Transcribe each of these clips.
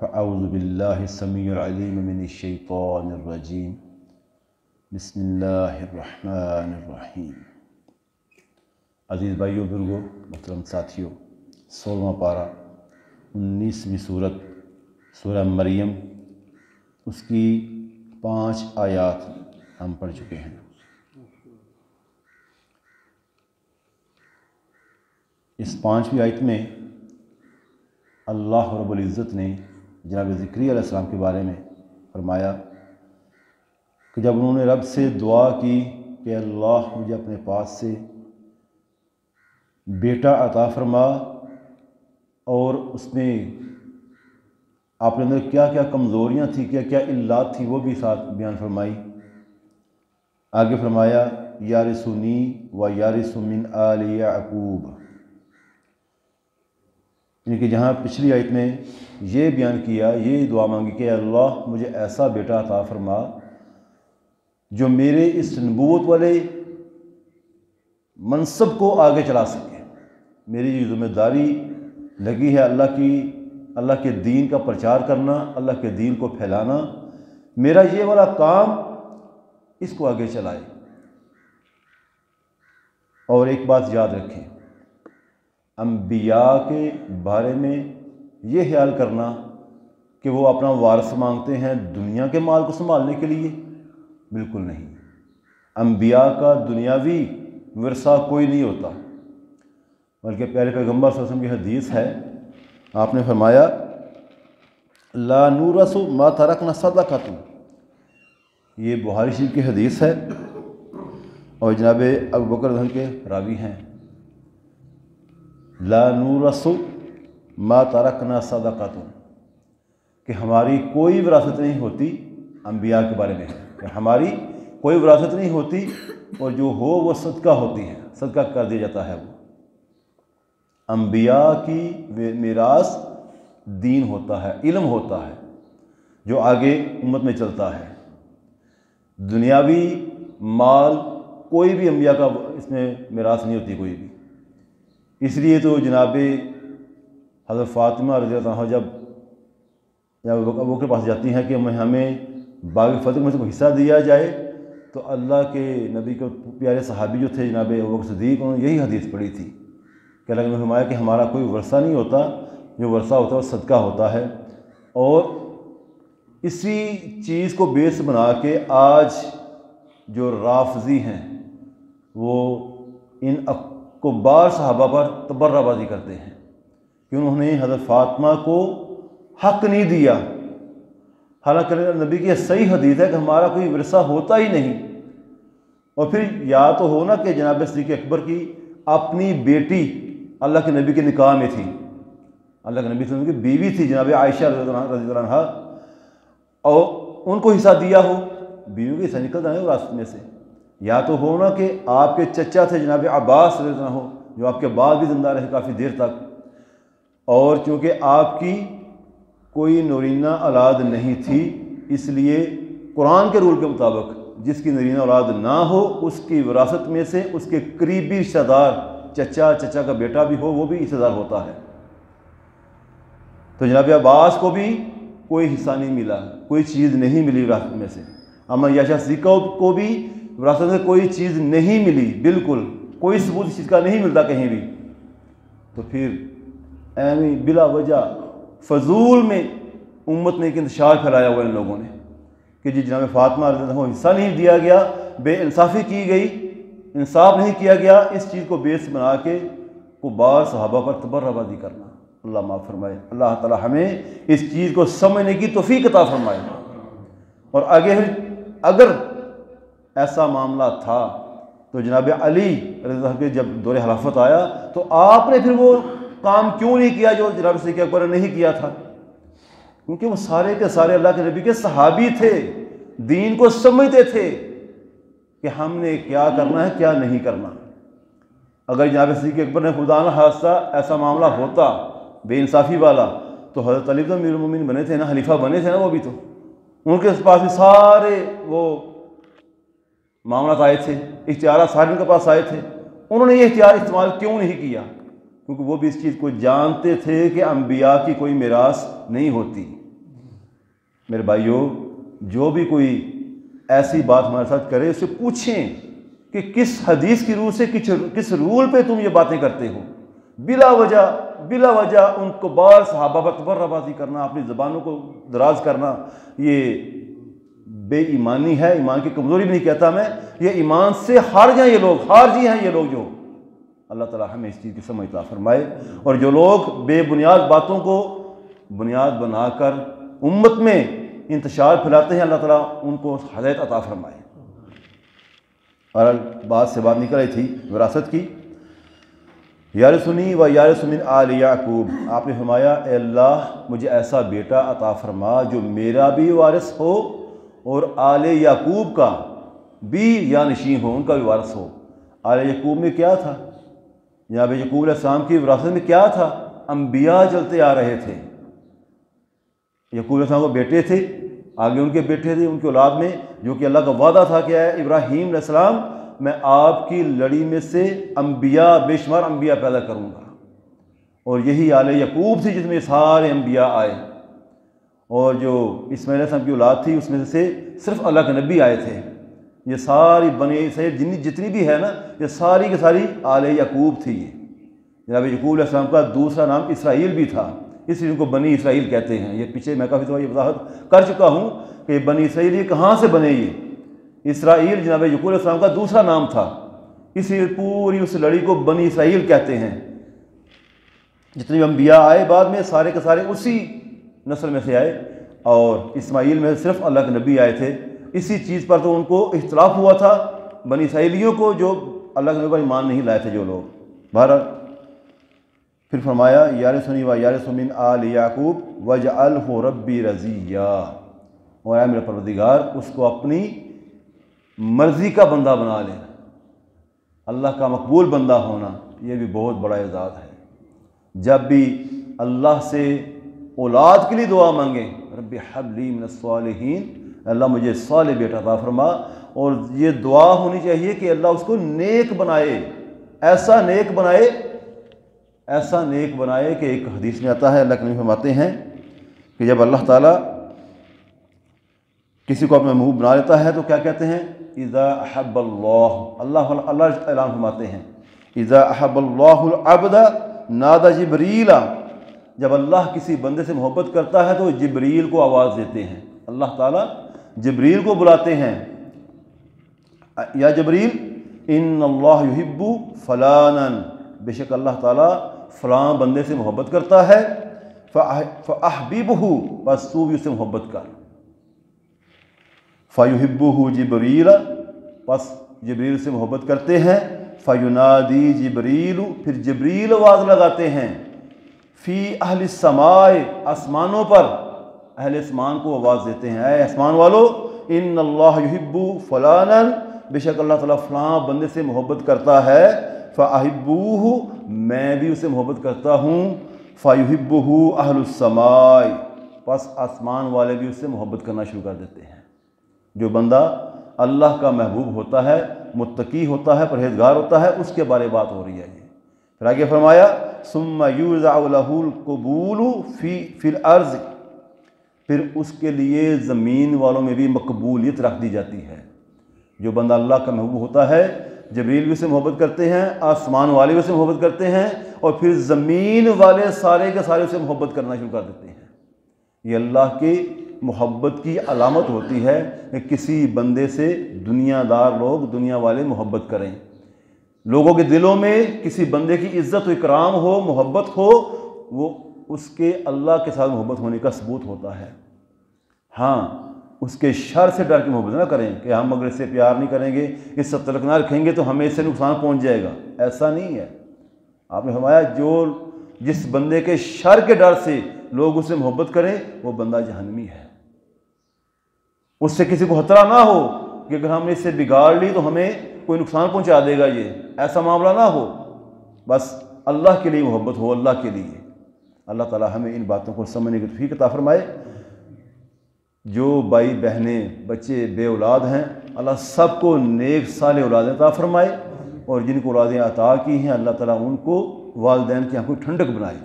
فاعوذ باللہ السمیع العلیم من الشیطان الرجیم بسم اللہ الرحمن الرحیم۔ عزیز بھائیو بزرگو، محترم ساتھیو، 16واں پارہ 19ویں سورت سورہ مریم، اس کی 5 آیات ہم پڑھ چکے ہیں۔ اس 5ویں آیت میں اللہ رب العزت نے جناب زکریا علیہ السلام کے بارے میں فرمایا کہ جب انہوں نے رب سے دعا کی کہ اللہ مجھے اپنے پاس سے بیٹا عطا فرما، اور اس میں آپ نے اندر کیا کیا کمزوریاں تھیں، کیا کیا علات تھیں، وہ بھی ساتھ بیان فرمائی۔ آگے فرمایا یارثنی و یارث من آل یعقوب، یعنی کہ جہاں پچھلی آیت میں یہ بیان کیا، یہ دعا مانگی کہ اللہ مجھے ایسا بیٹا عطا فرما جو میرے اس نبوت والے منصب کو آگے چلا سکے۔ میری یہ ذمہ داری لگی ہے اللہ کے دین کا پرچار کرنا، اللہ کے دین کو پھیلانا، میرا یہ والا کام اس کو آگے چلائے۔ اور ایک بات یاد رکھیں، انبیاء کے بارے میں یہ خیال کرنا کہ وہ اپنا وارث مانگتے ہیں دنیا کے مال کو سنبھالنے کے لیے، بالکل نہیں۔ انبیاء کا دنیاوی ورثہ کوئی نہیں ہوتا، بلکہ پیارے پیغمبر صلی اللہ علیہ وسلم کی حدیث ہے، آپ نے فرمایا لا نورث ما ترکنا صدقۃ، یہ بخاری شریف کی حدیث ہے اور جناب ابوبکر رضی اللہ عنہ کے راوی ہیں۔ لا نورث ما ترکنا صدقۃ، کہ ہماری کوئی وراثت نہیں ہوتی، انبیاء کے بارے میں کہ ہماری کوئی وراثت نہیں ہوتی، اور جو ہو وہ صدقہ ہوتی ہے، صدقہ کر دیا جاتا ہے۔ وہ انبیاء کی میراث دین ہوتا ہے، علم ہوتا ہے، جو آگے امت میں چلتا ہے۔ دنیاوی مال کوئی بھی انبیاء کا اس میں میراث نہیں ہوتی کوئی بھی۔ اس لیے تو جناب حضرت فاطمہ رضی اللہ عنہا جب ابو کے پاس جاتی ہیں کہ ہمیں باغ فتح میں سے کوئی حصہ دیا جائے، تو اللہ کے نبی کے پیارے صحابی جو تھے جناب ابوبکر صدیق، انہوں نے یہی حدیث پڑھی تھی کہ اللہ نے فرمایا کہ ہمارا کوئی ورثہ نہیں ہوتا، جو ورثہ ہوتا ہے وہ صدقہ ہوتا ہے۔ اور اسی چیز کو بیس بنا کے آج جو رافضی ہیں وہ ان کبار صحابہ پر تبرہ بازی کرتے ہیں کہ انہوں نے حضرت فاطمہ کو حق نہیں دیا، حالانکہ نبی کی یہ صحیح حدیث ہے کہ ہمارا کوئی ورثہ ہوتا ہی نہیں۔ اور پھر یا تو ہو نا کہ جناب صدیق اکبر کی اپنی بیٹی اللہ کے نبی کے نکاح میں تھی، اللہ کے نبی صلی اللہ علیہ وسلم کی بیوی تھی جناب عائشہ رضی اللہ عنہا، اور ان کو حصہ دیا ہو، بیوی کا حصہ نکلتا ہے وراثت میں سے۔ یا تو ہو نا کہ آپ کے چچا تھے جناب عباس رضی اللہ عنہ، جو آپ کے بعد بھی زندہ رہے کافی دیر تک، اور چونکہ آپ کی کوئی نورینہ اولاد نہیں تھی، اس لیے قرآن کے رول کے مطابق جس کی نورینہ اولاد نہ ہو اس کی وراثت میں سے اس کے قریبی رشتہ دار، چچا کا بیٹا بھی ہو، وہ بھی حصہ دار ہوتا ہے۔ تو جناب عباس کو بھی کوئی حصہ نہیں ملا، کوئی چیز نہیں ملی وراثت میں سے۔ اما یاشا صدیقہ کو بھی وراثت میں کوئی چیز نہیں ملی، بالکل کوئی ثبوت اس چیز کا نہیں ملتا کہیں بھی۔ تو پھر ایویں بلا وجہ فضول میں امت نے ایک انتشار پھیلایا ہوا ان لوگوں نے کہ جی جناب فاطمہ رضی اللہ عنہ کو حصہ نہیں دیا گیا، بے انصافی کی گئی، انصاف نہیں کیا گیا، اس چیز کو بیس بنا کے کبار صحابہ پر تبرہ بازی کرنا۔ اللہ معاف فرمائے، اللہ تعالی ہمیں اس چیز کو سمجھنے کی توفیق عطا فرمائے۔ اور آگے اگر ایسا معاملہ تھا تو جناب علی رضی اللہ عنہ کے جب دور خلافت آیا تو آپ نے پھر وہ کام کیوں نہیں کیا جو جناب صدیق اکبر نے نہیں کیا تھا؟ کیونکہ وہ سارے کے سارے اللہ کے نبی کے صحابی تھے، دین کو سمجھتے تھے کہ ہم نے کیا کرنا ہے کیا نہیں کرنا۔ اگر جناب صدیق اکبر نے خدا نہ خواستہ ایسا معاملہ ہوتا بے انصافی والا، تو حضرت علی تو امیر المومنین بنے تھے نا، خلیفہ بنے تھے نا، وہ بھی تو ان کے پاس بھی سارے وہ معاملات آئے تھے، اختیارات سارے ان کے پاس آئے تھے، انہوں نے یہ اختیار استعمال کیوں نہیں کیا؟ کیونکہ وہ بھی اس چیز کو جانتے تھے کہ انبیاء کی کوئی میراث نہیں ہوتی، میرے بھائیوں، جو بھی کوئی ایسی بات ہمارے ساتھ کرے اسے پوچھیں کہ کس حدیث کی روح سے، کس رول پہ تم یہ باتیں کرتے ہو۔ بلا وجہ ان کو بار صحابہ پر تبرہ بازی کرنا، اپنی زبانوں کو دراز کرنا، یہ بے ایمانی ہے۔ ایمان کی کمزوری بھی نہیں کہتا میں، یہ ایمان سے خارج ہیں، یہ لوگ خارجی ہیں، یہ لوگ جو اللہ تعالیٰ ہمیں اس چیز کی سمجھ عطا فرمائے۔ اور جو لوگ بے بنیاد باتوں کو بنیاد بنا کر امت میں انتشار پھیلاتے ہیں، اللہ تعالیٰ ان کو ہدایت عطا فرمائے۔ اور بات سے بات نکل رہی تھی وراثت کی، یارثنی و یارث من آل یعقوب، آپ نے فرمایا اے اللہ مجھے ایسا بیٹا عطا فرما جو میرا بھی وارث ہو اور آل یعقوب کا بھی جانشین ہو، ان کا بھی وارث ہو۔ آل یعقوب میں کیا تھا؟ جناب یعقوب علیہ السلام کی وراثت میں کیا تھا؟ انبیاء چلتے آ رہے تھے۔ یعقوب علیہ السلام کو بیٹے تھے، آگے ان کے بیٹے تھے، ان کی اولاد میں، جو کہ اللہ کا وعدہ تھا کہ اے ابراہیم علیہ السلام میں آپ کی لڑی میں سے انبیاء، بے شمار انبیاء پیدا کروں گا۔ اور یہی آل یعقوب تھی جس میں سارے انبیاء آئے، اور جو اسماعیل علیہ السلام کی اولاد تھی اس میں سے صرف اللہ کے نبی آئے تھے۔ یہ ساری بنی اسرائیل جتنی بھی ہے نا، یہ ساری کی ساری آل یعقوب تھی۔ یہ جناب یعقوب علیہ السلام کا دوسرا نام اسرائیل بھی تھا، اس لیے ان کو بنی اسرائیل کہتے ہیں۔ یہ پیچھے میں کافی دفعہ یہ وضاحت کر چکا ہوں کہ بنی اسرائیل یہ کہاں سے بنے۔ یہ اسرائیل جناب یعقوب علیہ السلام کا دوسرا نام تھا، اس لیے پوری اس لڑی کو بنی اسرائیل کہتے ہیں۔ جتنے بھی انبیاء آئے بعد میں سارے کے سارے اسی نسل میں سے آئے، اور اسماعیل میں صرف اللہ کے نبی آئے تھے۔ اسی چیز پر تو ان کو اختلاف ہوا تھا بنی اسرائیلیوں کو، جو اللہ کے نبی پر ایمان نہیں لائے تھے جو لوگ۔ بہرحال پھر فرمایا یارثنی و یارث من آل یعقوب وجعلہ ربی رضیہ، اور اے میرا پروردگار اس کو اپنی مرضی کا بندہ بنا لے۔ اللہ کا مقبول بندہ ہونا یہ بھی بہت بڑا اعزاز ہے۔ جب بھی اللہ سے اولاد کے لیے دعا مانگیں، رب ہب لی من الصالحین، اللہ مجھے صالح بیٹا عطا فرما، اور یہ دعا ہونی چاہیے کہ اللہ اس کو نیک بنائے، ایسا نیک بنائے کہ ایک حدیث میں آتا ہے، اللہ کے نبی فرماتے ہیں کہ جب اللہ تعالیٰ کسی کو اپنا محبوب بنا لیتا ہے تو کیا کہتے ہیں؟ اذا احب اللہ اعلان فرماتے ہیں اذا احب اللہ العبد نادى جبریل، جب اللہ کسی بندے سے محبت کرتا ہے تو جبریل کو آواز دیتے ہیں۔ اللہ تعالیٰ جبریل کو بلاتے ہیں، یا جبریل ان اللہ یحب فلانا، بے شک اللہ تعالیٰ فلاں بندے سے محبت کرتا ہے، فاحببہ، بس تو بھی اس سے محبت کر۔ فیحبہ جبریل، بس جبریل سے محبت کرتے ہیں۔ فینادی جبریل، پھر جبریل آواز لگاتے ہیں، فی اہل السماء، آسمانوں پر، اہل آسمان کو آواز دیتے ہیں، اے آسمان والو، ان اللہ یحب فلانا، بے شک اللہ تعالیٰ فلاں بندے سے محبت کرتا ہے، فاحبوہ، میں بھی اسے محبت کرتا ہوں، فیحبہ اہل السماء، پس آسمان والے بھی اس سے محبت کرنا شروع کر دیتے ہیں۔ جو بندہ اللہ کا محبوب ہوتا ہے، متقی ہوتا ہے، پرہیزگار ہوتا ہے، اس کے بارے بات ہو رہی ہے۔ یہ پھر آگے فرمایا ثم یوزع لہ القبول فی الارض، پھر اس کے لیے زمین والوں میں بھی مقبولیت رکھ دی جاتی ہے۔ جو بندہ اللہ کا محبوب ہوتا ہے، جبریل بھی اسے محبت کرتے ہیں، آسمان والے بھی اسے محبت کرتے ہیں، اور پھر زمین والے سارے کے سارے اسے محبت کرنا شروع کر دیتے ہیں۔ یہ اللہ کی محبت کی علامت ہوتی ہے کہ کسی بندے سے دنیا دار لوگ، دنیا والے محبت کریں۔ لوگوں کے دلوں میں کسی بندے کی عزت و اکرام ہو، محبت ہو، وہ اس کے اللہ کے ساتھ محبت ہونے کا ثبوت ہوتا ہے۔ ہاں، اس کے شر سے ڈر کے محبت نہ کریں کہ ہم اگر اس سے پیار نہیں کریں گے، اس سے تعلق نہ رکھیں گے تو ہمیں اس سے نقصان پہنچ جائے گا، ایسا نہیں ہے۔ آپ نے فرمایا جس بندے کے شر کے ڈر سے لوگ اس سے محبت کریں وہ بندہ جہنمی ہے۔ اس سے کسی کو خطرہ نہ ہو کہ اگر ہم نے اس سے بگاڑ لی تو ہمیں کوئی نقصان پہنچا دے گا، یہ ایسا معاملہ نہ ہو، بس اللہ کے لیے محبت ہو، اللہ کے لیے۔ اللہ تعالی ہمیں ان باتوں کو سمجھنے کی توفیق عطا فرمائے۔ جو بھائی بہنیں بچے بے اولاد ہیں، اللہ سب کو نیک صالح اولادیں عطا فرمائے، اور جن کو اولادیں عطا کی ہیں اللہ تعالیٰ ان کو والدین کی آنکھوں کی ٹھنڈک بنائے،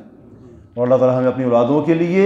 اور اللہ تعالیٰ ہمیں اپنی اولادوں کے لیے